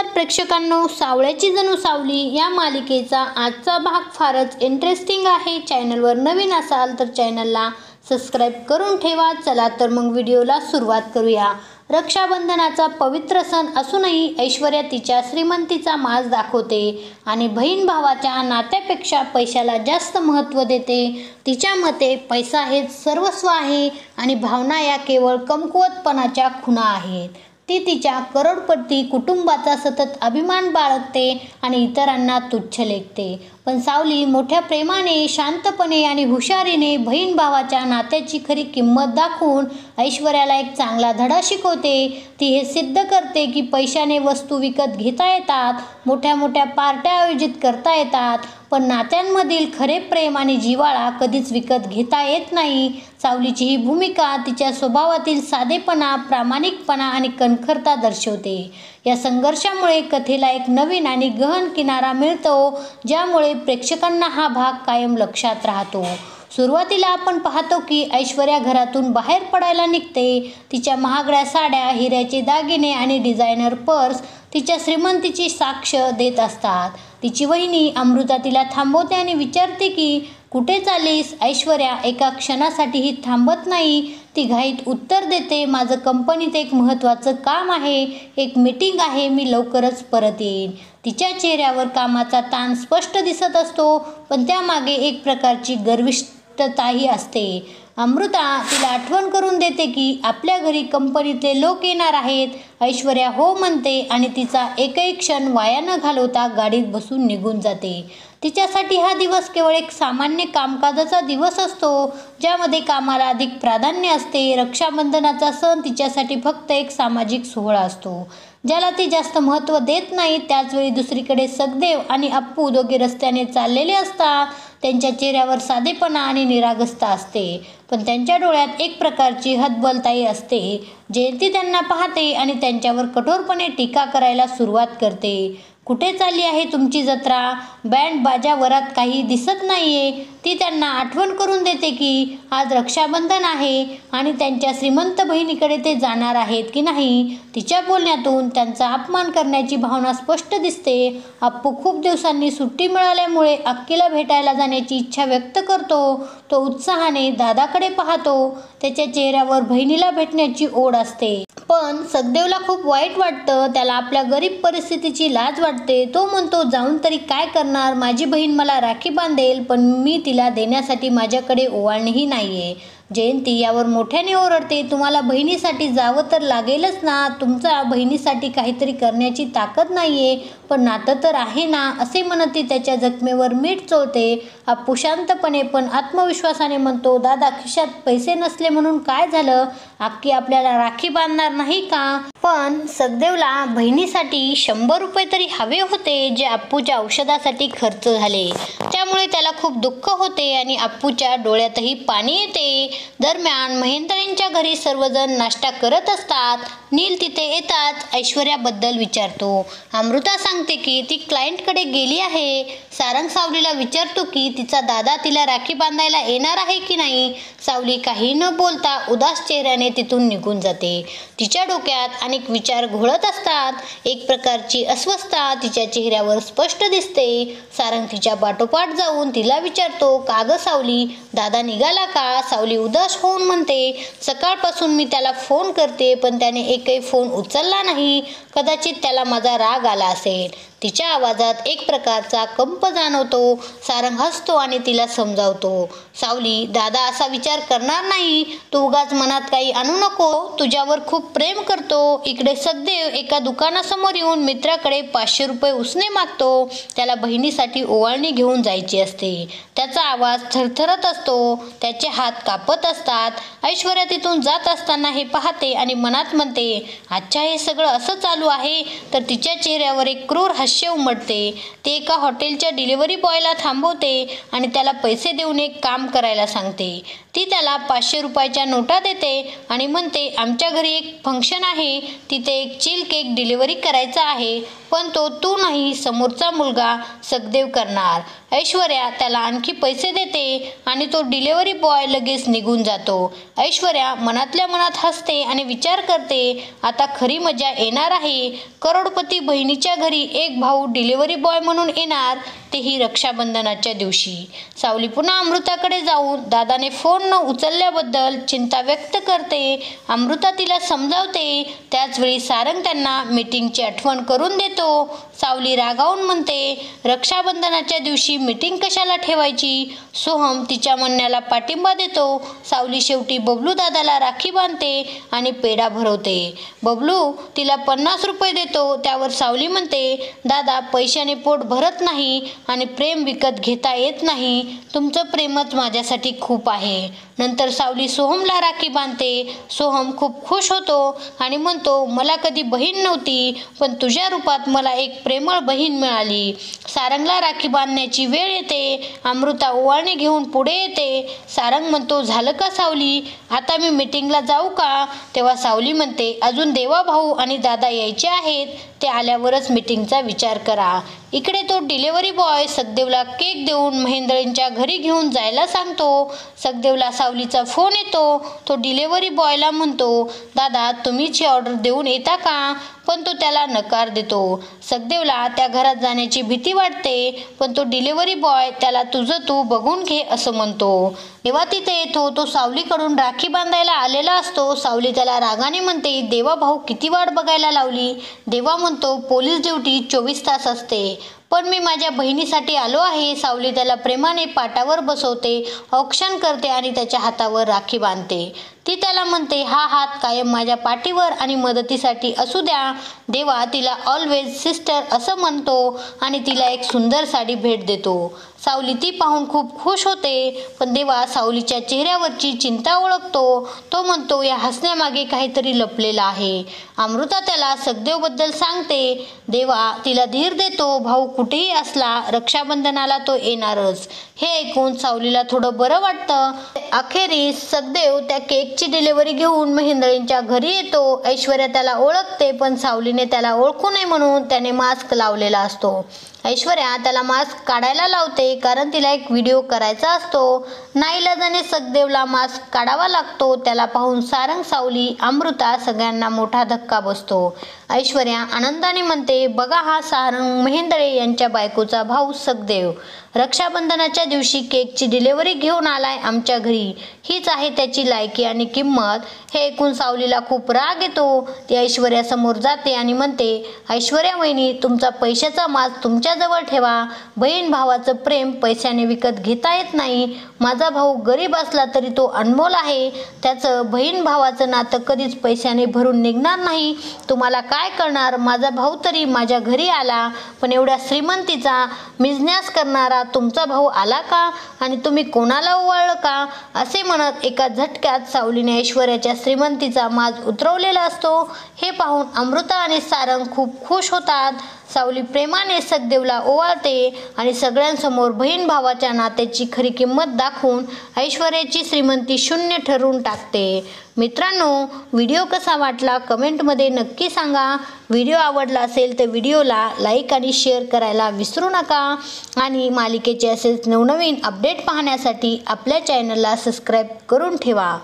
नमस्कार प्रेक्षकांनो, सावळ्याची जणू सावली या मालिकेचा आजचा भाग फारच इंटरेस्टिंग आहे। चॅनलवर नवीन असाल तर चॅनलला सबस्क्राइब करून ठेवा। चला तर मग व्हिडिओला सुरुवात करूया। रक्षाबंधनाचा पवित्र सण असूनही ऐश्वर्या तिच्या श्रीमंतीचा माज दाखवते आणि बहीण भावाच्या नात्यापेक्षा पैशाला जास्त महत्त्व देते। तिच्या मते पैसा हेच सर्वस्व आहे आणि भावना या केवळ कमकुवतपणाच्या खुणा आहेत। ती तिच्या करोडपती कुटुंबाचा सतत अभिमान बाळगते आणि इतरांना तुच्छ लेखते। पण सावली मोठ्या प्रेमाने, शांतपणे आणि हुशारीने बहीण भावाच्या नात्याची खरी किंमत दाखवून ऐश्वर्याला एक चांगला धडा शिकवते। ती हे सिद्ध करते की पैशाने वस्तू विकत घेता येतात, मोठ्या मोठ्या पार्ट्या आयोजित करता येतात, पण नात्यांमधील खरे प्रेम आणि जिव्हाळा कधीच विकत घेता येत नाही। सावलीची ही भूमिका तिच्या स्वभावातील साधेपणा, प्रामाणिकपणा आणि कणखरता दर्शवते। या संघर्षामुळे कथेला एक नवीन आणि गहन किनारा मिळतो, ज्यामुळे प्रेक्षकांना हा भाग कायम लक्षात राहतो। सुरुवातीला आपण पाहतो की ऐश्वर्या घरातून बाहेर पडायला निघते। तिच्या महागड्या साड्या, हिऱ्याचे दागिने आणि डिझायनर पर्स तिच्या श्रीमंतीची साक्ष देत असतात। तिची वहिनी अमृता तिला थांबवते आणि विचारते की कुठे चाललीस? ऐश्वर्या एका क्षणासाठीही थांबत नाही। ती घाईत उत्तर देते, माझं कंपनीत एक महत्त्वाचं काम आहे, एक मीटिंग आहे, मी लवकरच परत येईन। तिच्या चेहऱ्यावर कामाचा ताण स्पष्ट दिसत असतो, पण त्यामागे एक प्रकारची गर्विष्ठताही असते। अमृता तिला आठवण करून देते की आपल्या घरी कंपनीतले लोक येणार आहेत। ऐश्वर्या हो म्हणते आणि तिचा एकही क्षण वाया न घालवता गाडीत बसून निघून जाते। तिच्यासाठी हा दिवस केवळ एक सामान्य कामकाजाचा दिवस असतो, ज्यामध्ये कामाला अधिक प्राधान्य असते। रक्षाबंधनाचा सण तिच्यासाठी फक्त एक सामाजिक सोहळा असतो, ज्याला ती जास्त महत्त्व देत नाही। त्याचवेळी दुसरीकडे सखदेव आणि अप्पू दोघे रस्त्याने चाललेले असतात। त्यांच्या चेहऱ्यावर साधेपणा आणि निरागसता असते, पण त्यांच्या डोळ्यात एक प्रकारची हतबलताही असते। जयंती त्यांना पाहते आणि त्यांच्यावर कठोरपणे टीका करायला सुरुवात करते। कुठे चालली आहे तुमची जत्रा? बँड बाजा वरात काही दिसत नाहीये। ती त्यांना आठवण करून देते की आज रक्षाबंधन आहे आणि त्यांच्या श्रीमंत बहिणीकडे ते जाणार आहेत की नाही। तिच्या बोलण्यातून त्यांचा अपमान करण्याची भावना स्पष्ट दिसते। अप्पू खूप दिवसांनी सुट्टी मिळाल्यामुळे अक्कीला भेटायला जाण्याची इच्छा व्यक्त करतो। तो उत्साहाने दादाकडे पाहतो, त्याच्या चेहऱ्यावर बहिणीला भेटण्याची ओढ असते। पण सखदेवला खूप वाईट वाटतं, त्याला आपल्या गरीब परिस्थितीची लाज वाटते। तो म्हणतो, जाऊन तरी काय करणार? माझी बहीण मला राखी बांधेल, पण मी तिला देण्यासाठी माझ्याकडे ओवाळणीही नाहीये। जयंती यावर मोठ्याने ओरडते, तुम्हाला बहिणीसाठी जावं तर लागेलच ना, तुमचा बहिणीसाठी काहीतरी करण्याची ताकद नाहीये, पण नातं तर आहे ना, असे म्हणत ती त्याच्या जखमेवर मीठ चोळते। अप्पू शांतपणे पण आत्मविश्वासाने म्हणतो, दादा खिशात पैसे नसले म्हणून काय झालं? अक्की आपल्याला राखी बांधणार नाही का? पण सखदेवला बहिणीसाठी 100 रुपये तरी हवे होते, जे अप्पूच्या औषधासाठी खर्च झाले। त्यामुळे त्याला खूप दुःख होते आणि अप्पूच्या डोळ्यातही पाणी येते। दरम्यान महेंद्रांच्या घरी सर्वजण नाश्ता करत असतात। नील तिथे येताच ऐश्वर्याबद्दल विचारतो। अमृता सांगते की ती क्लायंटकडे गेली आहे। सारंग सावलीला विचारतो की तिचा दादा तिला राखी बांधायला येणार आहे की नाही। सावली काही न बोलता उदास चेहऱ्याने तिथून निघून जाते। तिच्या डोक्यात अनेक विचार घोळत असतात। एक प्रकारची अस्वस्थता तिच्या चेहऱ्यावर स्पष्ट दिसते। सारंग तिच्या पाठोपाठ जाऊन तिला विचारतो, का ग सावली, दादा निघाला का? सावली उदास होऊन म्हणते, सकाळपासून मी त्याला फोन करते, पण त्याने एकही फोन उचलला नाही। कदाचित त्याला माझा राग आला असेल। तिच्या आवाजात एक प्रकारचा कंप जाणवतो। सारंग हसतो आणि तिला समजावतो, सावली, दादा असा विचार करणार नाही, तू उगाच मनात काही आणू नको, तुझ्यावर खूप प्रेम करतो। इकडे सखदेव एका दुकानासमोर येऊन मित्राकडे 500 रुपये उसने मागतो। त्याला बहिणीसाठी ओवाळणी घेऊन जायची असते। त्याचा आवाज थरथरत असतो, त्याचे हात कापत असतात। ऐश्वर्या तिथून जात असताना हे पाहते आणि मनात म्हणते, अच्छा हे सगळं असं चालू आहे। तर तिच्या चेहऱ्यावर एक क्रूर हास्य उमटते। ती एका हॉटेलच्या डिलिव्हरी बॉयला थांबवते आणि त्याला पैसे देऊन एक काम करायला सांगते। ती त्याला 500 रुपयाच्या नोटा देते आणि म्हणते, आमच्या घरी एक फंक्शन आहे, तिथे एक चिल केक डिलिव्हरी करायचा आहे, पण तो तू नाही, समोरचा मुलगा सखदेव करणार। ऐश्वर्या त्याला आणखी पैसे देते आणि तो डिलिव्हरी बॉय लगेच निघून जातो। ऐश्वर्या मनातल्या मनात हसते आणि विचार करते, आता खरी मजा येणार आहे. करोडपती बहिणीच्या घरी एक भाऊ डिलिव्हरी बॉय म्हणून येणार, तेही रक्षाबंधनाच्या दिवशी. सावली पुन्हा अमृताकडे जाऊन दादाने फोन न उचलल्याबद्दल चिंता व्यक्त करते. अमृता तिला समजावते. त्याचवेळी सारंग त्यांना मीटिंगची आठवण करून देतो. सावली रागावून म्हणते, रक्षाबंधनाच्या दिवशी मीटिंग कशाला ठेवायची? सोहम तिच्या म्हणण्याला पाठिंबा देतो. सावली शेवटी बबलू दादाला राखी बांधते आणि पेढा भरवते. बबलू तिला 50 रुपये देतो. त्यावर सावली म्हणते, दादा पैशाने पोट भरत नाही आणि प्रेम विकत घेता येत नाही. तुमचं प्रेमच माझ्यासाठी खूप आहे. नंतर सावली सोहमला राखी बांधते. सोहम खूप खुश होतो आणि म्हणतो, मला कधी बहीण नव्हती, पण तुझ्या रूपात मला एक प्रेमळ बहीण मिळाली. सारंगला राखी बांधण्याची वेळ येते. अमृता ओवाळणी घेऊन पुढे येते. सारंग म्हणतो, झालं का सावली? आता मी मीटिंगला जाऊ का? तेव्हा सावली म्हणते, अजून देवा भाऊ आणि दादा यायचे आहेत. ते आल्यावरच मीटिंगचा विचार करा. इकडे तो डिलिव्हरी बॉय सखदेवला केक देऊन महेंद्रच्या घरी घेऊन जायला सांगतो. सखदेवला सावलीचा फोन येतो. तो डिलिव्हरी बॉयला म्हणतो, दादा तुम्हीच ही ऑर्डर देऊन येता का? पण तो त्याला नकार देतो. सखदेवला त्या घरात जाण्याची भीती वाटते, पण तो डिलिव्हरी बॉय त्याला तुझं तू बघून घे असं म्हणतो. तेव्हा तिथे येतो. तो सावलीकडून राखी बांधायला आलेला असतो. सावली त्याला रागाने म्हणते, देवा भाऊ किती वाट बघायला लावली? देवा म्हणतो, पोलीस ड्युटी 24 तास असते, पण मी माझ्या बहिणीसाठी आलो आहे. सावली त्याला प्रेमाने पाटावर बसवते, औक्षण करते आणि त्याच्या हातावर राखी बांधते. ती त्याला म्हणते, हा हात कायम माझ्या पाठीवर आणि मदतीसाठी असू द्या. देवा तिला ऑलवेज सिस्टर असं म्हणतो आणि तिला एक सुंदर साडी भेट देतो. सावली ती पाहून खूप खुश होते, पण देवा सावलीच्या चेहऱ्यावरची चिंता ओळखतो. तो म्हणतो, या हसण्यामागे काहीतरी लपलेलं आहे. अमृता त्याला सखदेवबद्दल सांगते. देवा तिला धीर देतो. भाऊ कुठेही असला रक्षाबंधनाला तो येणारच. हे ऐकून सावलीला थोडं बरं वाटतं. अखेरीस सखदेव त्या केकची डिलिव्हरी घेऊन महेंद्रच्या घरी येतो. ऐश्वर्या त्याला ओळखते, पण सावलीने त्याला ओळखू नये म्हणून त्याने मास्क लावलेला असतो. ऐश्वर्या त्याला मास्क काढायला लावते, कारण तिला एक व्हिडिओ करायचा असतो. नाईलाजाने सखदेवला मास्क काढावा लागतो. त्याला पाहून सारंग, सावली, अमृता सगळ्यांना मोठा धक्का बसतो. ऐश्वर्या आनंदाने म्हणते, बघा हा सारंग महेंद्रे यांच्या बायकोचा भाऊ सखदेव रक्षाबंधनाच्या दिवशी केकची डिलिव्हरी घेऊन आलाय आमच्या घरी. हीच आहे त्याची लायकी आणि किंमत. हे ऐकून सावलीला खूप राग येतो. ती ऐश्वर्यासमोर जाते आणि म्हणते, ऐश्वर्या वहिनी तुमचा पैशाचा माज तुमच्याजवळ ठेवा. बहीण भावाचं प्रेम पैशाने विकत घेता येत नाही. माझा भाऊ गरीब असला तरी तो अनमोल आहे. त्याचं बहीण भावाचं नातं कधीच पैशाने भरून निघणार नाही. तुम्हाला काय कळणार? माझा भाऊ तरी माझ्या घरी आला, पण एवढ्या श्रीमंतीचा बिझनेस करणारा तुमचा भाऊ आला का? आणि तुम्ही कोणाला ओवाळलं का? असे म्हणत एका झटक्यात सावलीने ऐश्वर्याच्या श्रीमंतीचा माज उतरवलेला असतो. हे पाहून अमृता आणि सारंग खूप खुश होतात. सावली प्रेमाने सखदेवला ओवाळते आणि सगळ्यांसमोर बहीण भावाच्या नात्याची खरी किंमत दाखवून ऐश्वर्याची श्रीमंती शून्य ठरवून टाकते. मित्रांनो, व्हिडिओ कसा वाटला कमेंटमध्ये नक्की सांगा. व्हिडिओ आवडला असेल तर व्हिडिओला लाईक आणि शेअर करायला विसरू नका. आणि मालिकेचे असेच नवनवीन अपडेट पाहण्यासाठी आपल्या चॅनलला सबस्क्राईब करून ठेवा.